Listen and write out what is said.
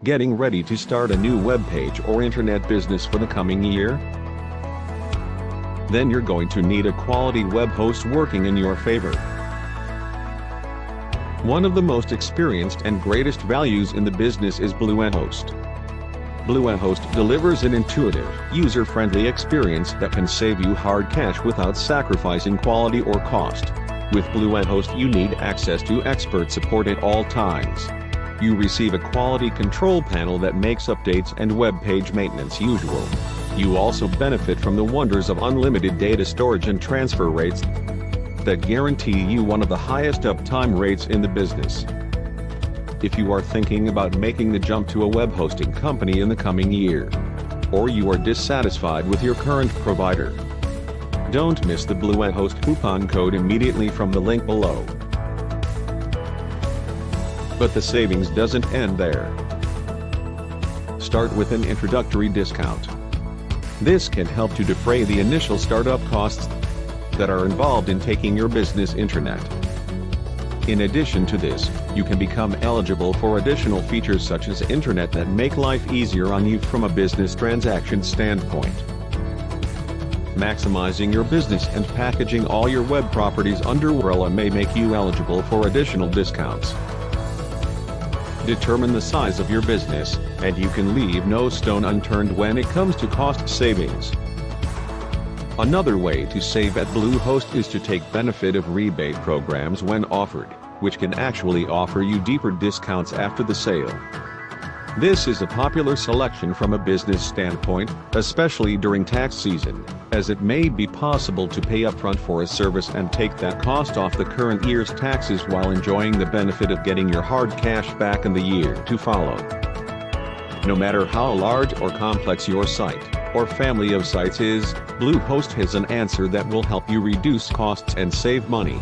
Getting ready to start a new web page or internet business for the coming year? Then you're going to need a quality web host working in your favor. One of the most experienced and greatest values in the business is Bluehost. Bluehost delivers an intuitive, user-friendly experience that can save you hard cash without sacrificing quality or cost. With Bluehost you need access to expert support at all times. You receive a quality control panel that makes updates and web page maintenance usual. You also benefit from the wonders of unlimited data storage and transfer rates that guarantee you one of the highest uptime rates in the business. If you are thinking about making the jump to a web hosting company in the coming year, or you are dissatisfied with your current provider, don't miss the Bluehost coupon code immediately from the link below. But the savings doesn't end there. Start with an introductory discount. This can help to defray the initial startup costs that are involved in taking your business internet. In addition to this, you can become eligible for additional features such as internet that make life easier on you from a business transaction standpoint. Maximizing your business and packaging all your web properties under umbrella may make you eligible for additional discounts. Determine the size of your business, and you can leave no stone unturned when it comes to cost savings. Another way to save at Bluehost is to take benefit of rebate programs when offered, which can actually offer you deeper discounts after the sale. This is a popular selection from a business standpoint, especially during tax season, as it may be possible to pay upfront for a service and take that cost off the current year's taxes while enjoying the benefit of getting your hard cash back in the year to follow. No matter how large or complex your site or family of sites is, Bluehost has an answer that will help you reduce costs and save money.